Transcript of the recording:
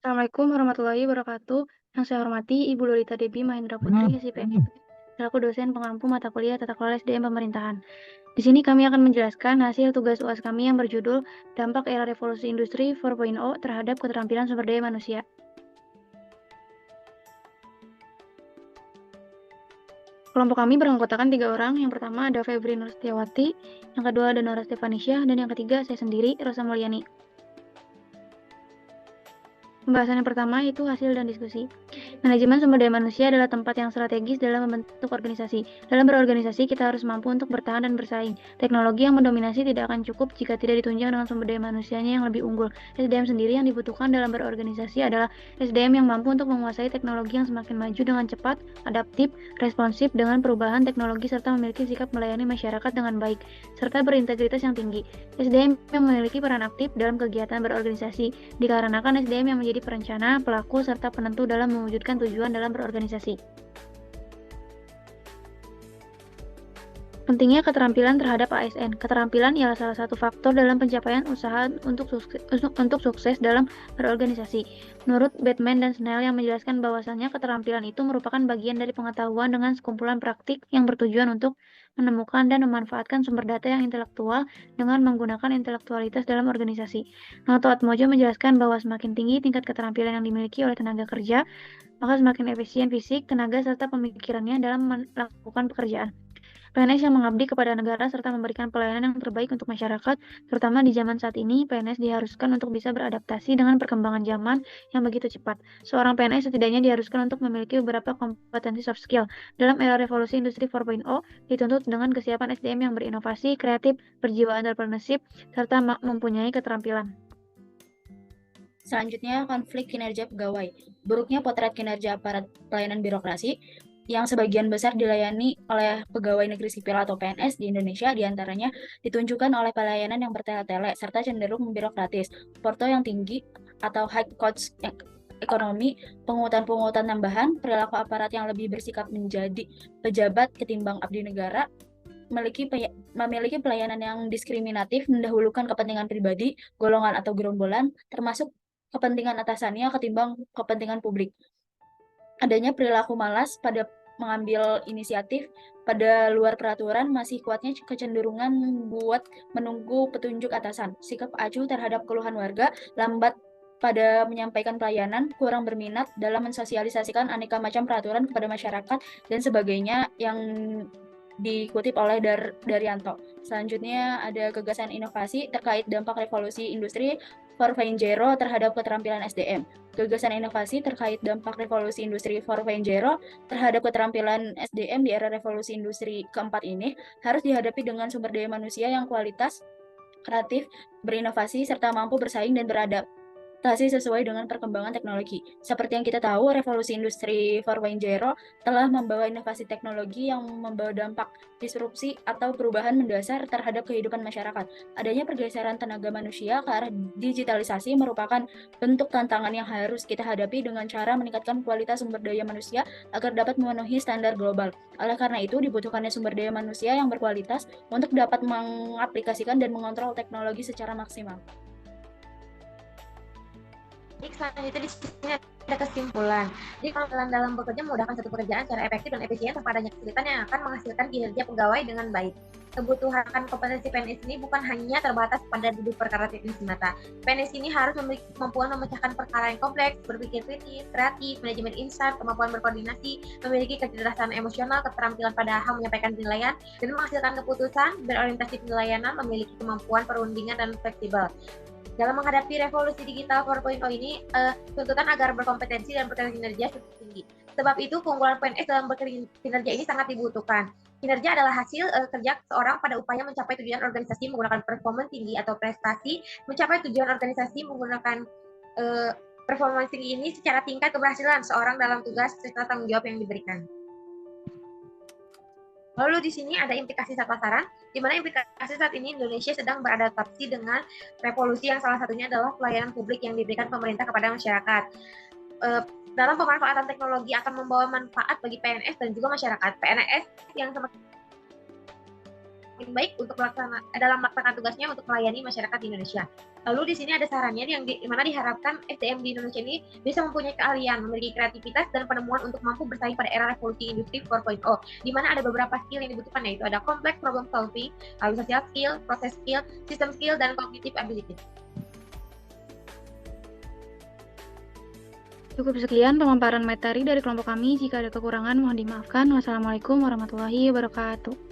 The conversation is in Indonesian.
Assalamualaikum warahmatullahi wabarakatuh. Yang saya hormati Ibu Lolita Debbie Mahendra Putri, SIPM, selaku dosen pengampu mata kuliah Tata Kelola SDM Pemerintahan. Di sini kami akan menjelaskan hasil tugas UAS kami yang berjudul Dampak Era Revolusi Industri 4.0 terhadap Keterampilan Sumber Daya Manusia. Kelompok kami beranggotakan 3 orang. Yang pertama ada Febri Nur Setiawati, yang kedua ada Nora Stefanisya, dan yang ketiga saya sendiri, Rosa Mulyani. Pembahasan yang pertama itu hasil dan diskusi. Manajemen sumber daya manusia adalah tempat yang strategis dalam membentuk organisasi. Dalam berorganisasi, kita harus mampu untuk bertahan dan bersaing. Teknologi yang mendominasi tidak akan cukup jika tidak ditunjang dengan sumber daya manusianya yang lebih unggul. SDM sendiri yang dibutuhkan dalam berorganisasi adalah SDM yang mampu untuk menguasai teknologi yang semakin maju dengan cepat, adaptif, responsif dengan perubahan teknologi serta memiliki sikap melayani masyarakat dengan baik, serta berintegritas yang tinggi. SDM yang memiliki peran aktif dalam kegiatan berorganisasi, dikarenakan SDM yang menjadi perencana, pelaku, serta penentu dalam mewujudkan tujuan dalam berorganisasi. Pentingnya keterampilan terhadap ASN. Keterampilan ialah salah satu faktor dalam pencapaian usaha untuk sukses dalam berorganisasi. Menurut Batman dan Snell yang menjelaskan bahwasannya keterampilan itu merupakan bagian dari pengetahuan dengan sekumpulan praktik yang bertujuan untuk menemukan dan memanfaatkan sumber data yang intelektual dengan menggunakan intelektualitas dalam organisasi. Noto Atmojo menjelaskan bahwa semakin tinggi tingkat keterampilan yang dimiliki oleh tenaga kerja, maka semakin efisien fisik, tenaga, serta pemikirannya dalam melakukan pekerjaan. PNS yang mengabdi kepada negara serta memberikan pelayanan yang terbaik untuk masyarakat, terutama di zaman saat ini, PNS diharuskan untuk bisa beradaptasi dengan perkembangan zaman yang begitu cepat. Seorang PNS setidaknya diharuskan untuk memiliki beberapa kompetensi soft skill. Dalam era revolusi industri 4.0, dituntut dengan kesiapan SDM yang berinovasi, kreatif, berjiwa entrepreneurship, serta mempunyai keterampilan. Selanjutnya, konflik kinerja pegawai. Buruknya potret kinerja aparat pelayanan birokrasi yang sebagian besar dilayani oleh pegawai negeri sipil atau PNS di Indonesia, diantaranya ditunjukkan oleh pelayanan yang bertele-tele serta cenderung birokratis, porto yang tinggi atau high cost ekonomi, pungutan-pungutan tambahan, perilaku aparat yang lebih bersikap menjadi pejabat ketimbang abdi negara, memiliki pelayanan yang diskriminatif, mendahulukan kepentingan pribadi, golongan atau gerombolan, termasuk kepentingan atasannya ketimbang kepentingan publik. Adanya perilaku malas pada mengambil inisiatif pada luar peraturan, masih kuatnya kecenderungan buat menunggu petunjuk atasan, sikap acuh terhadap keluhan warga, lambat pada menyampaikan pelayanan, kurang berminat dalam mensosialisasikan aneka macam peraturan kepada masyarakat, dan sebagainya yang dikutip oleh Daryanto. Selanjutnya ada gagasan inovasi terkait dampak revolusi industri 4.0 terhadap keterampilan SDM. Gagasan inovasi terkait dampak revolusi industri 4.0 terhadap keterampilan SDM di era revolusi industri keempat ini harus dihadapi dengan sumber daya manusia yang kualitas, kreatif, berinovasi, serta mampu bersaing dan beradaptasi sesuai dengan perkembangan teknologi. Seperti yang kita tahu, revolusi industri 4.0 telah membawa inovasi teknologi yang membawa dampak disrupsi atau perubahan mendasar terhadap kehidupan masyarakat. Adanya pergeseran tenaga manusia ke arah digitalisasi merupakan bentuk tantangan yang harus kita hadapi dengan cara meningkatkan kualitas sumber daya manusia agar dapat memenuhi standar global. Oleh karena itu, dibutuhkannya sumber daya manusia yang berkualitas untuk dapat mengaplikasikan dan mengontrol teknologi secara maksimal. Jadi selanjutnya di sini ada kesimpulan. Jadi kalau dalam bekerja memudahkan satu pekerjaan secara efektif dan efisien tanpa adanya kesulitan yang akan menghasilkan kinerja pegawai dengan baik. Kebutuhan kompetensi PNS ini bukan hanya terbatas pada duduk perkara teknis semata. PNS ini harus memiliki kemampuan memecahkan perkara yang kompleks, berpikir kritis, kreatif, manajemen insight, kemampuan berkoordinasi, memiliki kecerdasan emosional, keterampilan pada hal menyampaikan penilaian, dan menghasilkan keputusan, berorientasi penilaian, memiliki kemampuan perundingan dan fleksibel. Dalam menghadapi revolusi digital 4.0 ini, tuntutan agar berkompetensi dan berkinerja cukup tinggi. Sebab itu, keunggulan PNS dalam berkinerja ini sangat dibutuhkan. Kinerja adalah hasil kerja seorang pada upaya mencapai tujuan organisasi menggunakan performa tinggi atau prestasi, mencapai tujuan organisasi menggunakan performa tinggi ini secara tingkat keberhasilan seorang dalam tugas serta tanggung jawab yang diberikan. Lalu di sini ada implikasi saat pasaran, di mana implikasi saat ini Indonesia sedang beradaptasi dengan revolusi yang salah satunya adalah pelayanan publik yang diberikan pemerintah kepada masyarakat. Dalam pemanfaatan teknologi akan membawa manfaat bagi PNS dan juga masyarakat. PNS yang semakin baik untuk dalam melaksanakan tugasnya untuk melayani masyarakat di Indonesia. Lalu di sini ada sarannya yang di mana diharapkan SDM di Indonesia ini bisa mempunyai keahlian, memiliki kreativitas dan penemuan untuk mampu bersaing pada era revolusi industri 4.0, di mana ada beberapa skill yang dibutuhkan, yaitu ada complex problem solving, lalu social skill, process skill, system skill, dan cognitive ability. Cukup sekian pemaparan materi dari kelompok kami. Jika ada kekurangan mohon dimaafkan. Wassalamualaikum warahmatullahi wabarakatuh.